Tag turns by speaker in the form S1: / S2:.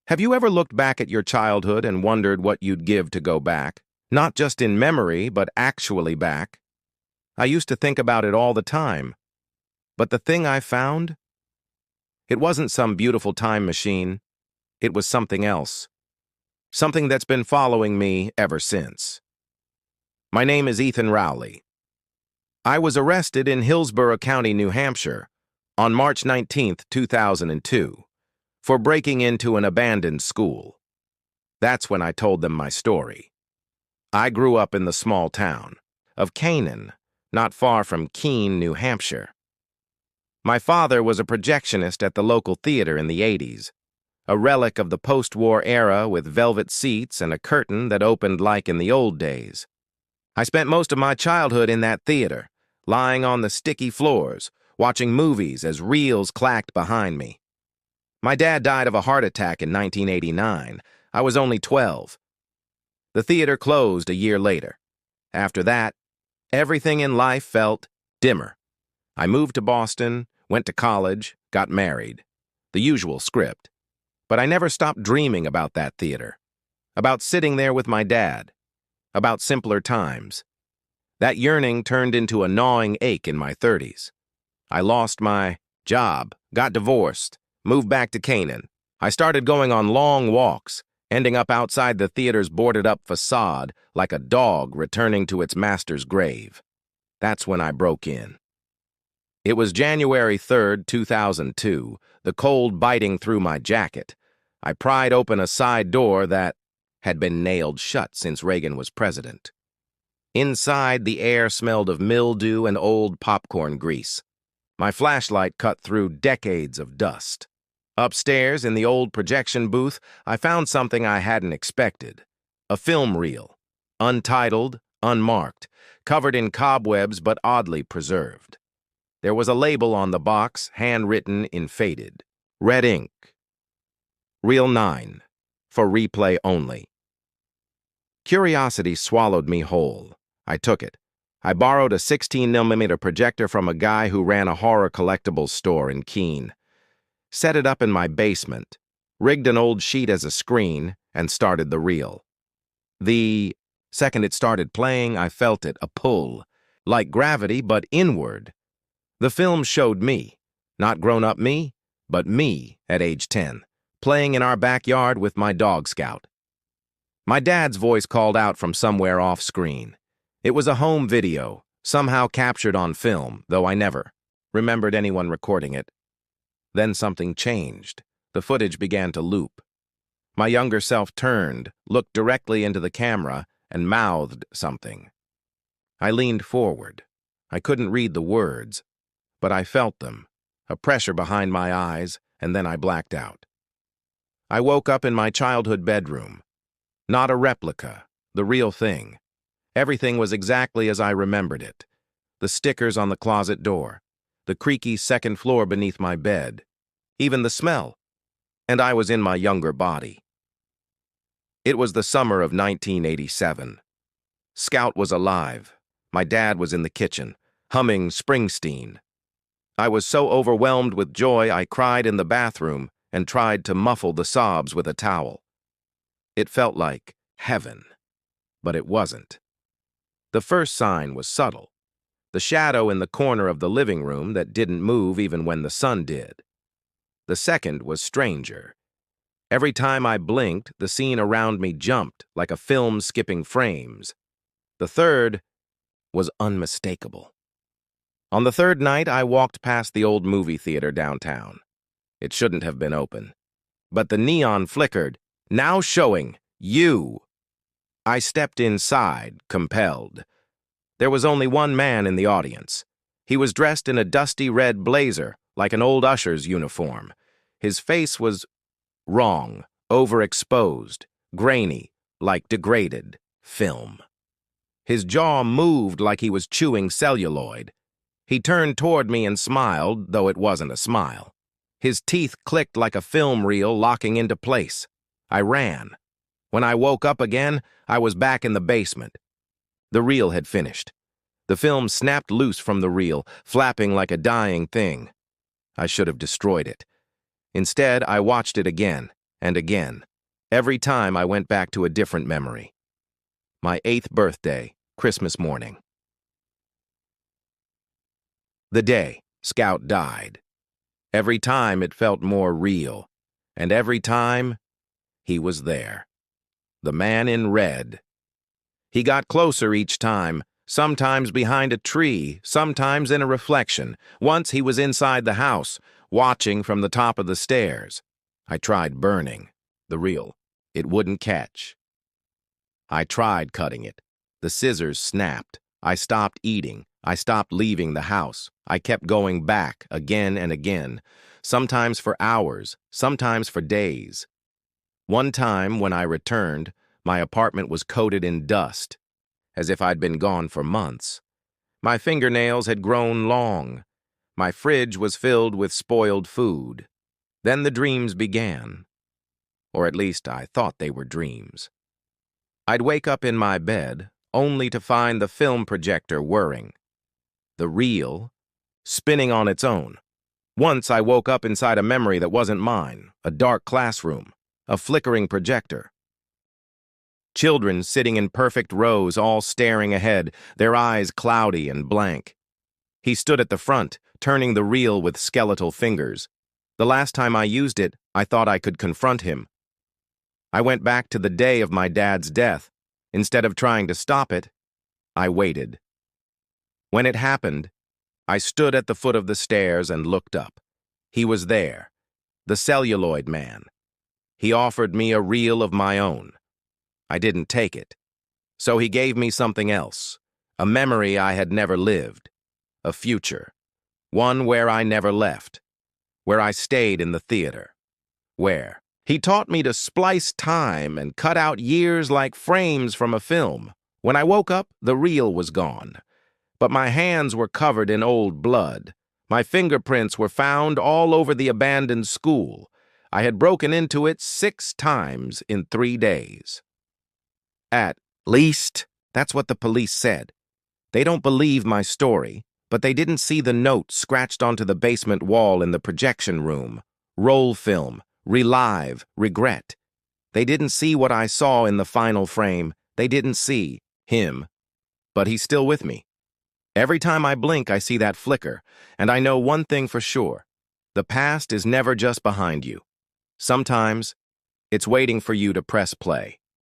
S1: Have you ever looked back at your childhood and wondered what you'd give to go back? Not just in memory, but actually back. I used to think about it all the time. But the thing I found? It wasn't some beautiful time machine. It was something else. Something that's been following me ever since. My name is Ethan Rowley. I was arrested in Hillsborough County, New Hampshire, on March 19, 2002, for breaking into an abandoned school. That's when I told them my story. I grew up in the small town of Canaan, not far from Keene, New Hampshire. My father was a projectionist at the local theater in the 80s, a relic of the post-war era with velvet seats and a curtain that opened like in the old days. I spent most of my childhood in that theater, lying on the sticky floors, watching movies as reels clacked behind me. My dad died of a heart attack in 1989. I was only 12. The theater closed a year later. After that, everything in life felt dimmer. I moved to Boston, went to college, got married. The usual script. But I never stopped dreaming about that theater, about sitting there with my dad, about simpler times. That yearning turned into a gnawing ache in my 30s. I lost my job, got divorced, moved back to Canaan. I started going on long walks, ending up outside the theater's boarded-up facade like a dog returning to its master's grave. That's when I broke in. It was January 3rd, 2002, the cold biting through my jacket. I pried open a side door that had been nailed shut since Reagan was president. Inside, the air smelled of mildew and old popcorn grease. My flashlight cut through decades of dust. Upstairs, in the old projection booth, I found something I hadn't expected. A film reel, untitled, unmarked, covered in cobwebs but oddly preserved. There was a label on the box, handwritten in faded red ink. Reel 9, for replay only. Curiosity swallowed me whole. I took it. I borrowed a 16mm projector from a guy who ran a horror collectibles store in Keene. Set it up in my basement, rigged an old sheet as a screen, and started the reel. The second it started playing, I felt it, a pull, like gravity but inward. The film showed me, not grown-up me, but me at age 10, playing in our backyard with my dog Scout. My dad's voice called out from somewhere off-screen. It was a home video, somehow captured on film, though I never remembered anyone recording it. Then something changed. The footage began to loop. My younger self turned, looked directly into the camera, and mouthed something. I leaned forward. I couldn't read the words, but I felt them, a pressure behind my eyes, and then I blacked out. I woke up in my childhood bedroom. Not a replica, the real thing. Everything was exactly as I remembered it. The stickers on the closet door, the creaky second floor beneath my bed, even the smell. And I was in my younger body. It was the summer of 1987. Scout was alive. My dad was in the kitchen, humming Springsteen. I was so overwhelmed with joy I cried in the bathroom and tried to muffle the sobs with a towel. It felt like heaven, but it wasn't. The first sign was subtle, the shadow in the corner of the living room that didn't move even when the sun did. The second was stranger. Every time I blinked, the scene around me jumped like a film skipping frames. The third was unmistakable. On the third night, I walked past the old movie theater downtown. It shouldn't have been open. But the neon flickered, now showing you. I stepped inside, compelled. There was only one man in the audience. He was dressed in a dusty red blazer, like an old usher's uniform. His face was wrong, overexposed, grainy, like degraded film. His jaw moved like he was chewing celluloid. He turned toward me and smiled, though it wasn't a smile. His teeth clicked like a film reel locking into place. I ran. When I woke up again, I was back in the basement. The reel had finished. The film snapped loose from the reel, flapping like a dying thing. I should have destroyed it. Instead, I watched it again, and again. Every time I went back to a different memory. My 8th birthday, Christmas morning. The day Scout died. Every time it felt more real, and every time he was there. The man in red. He got closer each time, sometimes behind a tree, sometimes in a reflection. Once he was inside the house, watching from the top of the stairs. I tried burning the reel. It wouldn't catch. I tried cutting it. The scissors snapped. I stopped eating. I stopped leaving the house. I kept going back again and again, sometimes for hours, sometimes for days. One time, when I returned, my apartment was coated in dust, as if I'd been gone for months. My fingernails had grown long. My fridge was filled with spoiled food. Then the dreams began. Or at least I thought they were dreams. I'd wake up in my bed, only to find the film projector whirring. The reel spinning on its own. Once I woke up inside a memory that wasn't mine, a dark classroom, a flickering projector. Children sitting in perfect rows, all staring ahead, their eyes cloudy and blank. He stood at the front, turning the reel with skeletal fingers. The last time I used it, I thought I could confront him. I went back to the day of my dad's death. Instead of trying to stop it, I waited. When it happened, I stood at the foot of the stairs and looked up. He was there, the Celluloid Man. He offered me a reel of my own. I didn't take it. So he gave me something else, a memory I had never lived, a future, one where I never left, where I stayed in the theater, where he taught me to splice time and cut out years like frames from a film. When I woke up, the reel was gone. But my hands were covered in old blood. My fingerprints were found all over the abandoned school. I had broken into it 6 times in 3 days. At least, that's what the police said. They don't believe my story, but they didn't see the note scratched onto the basement wall in the projection room. Roll film, relive, regret. They didn't see what I saw in the final frame. They didn't see him. But he's still with me. Every time I blink, I see that flicker, and I know one thing for sure. The past is never just behind you. Sometimes, it's waiting for you to press play.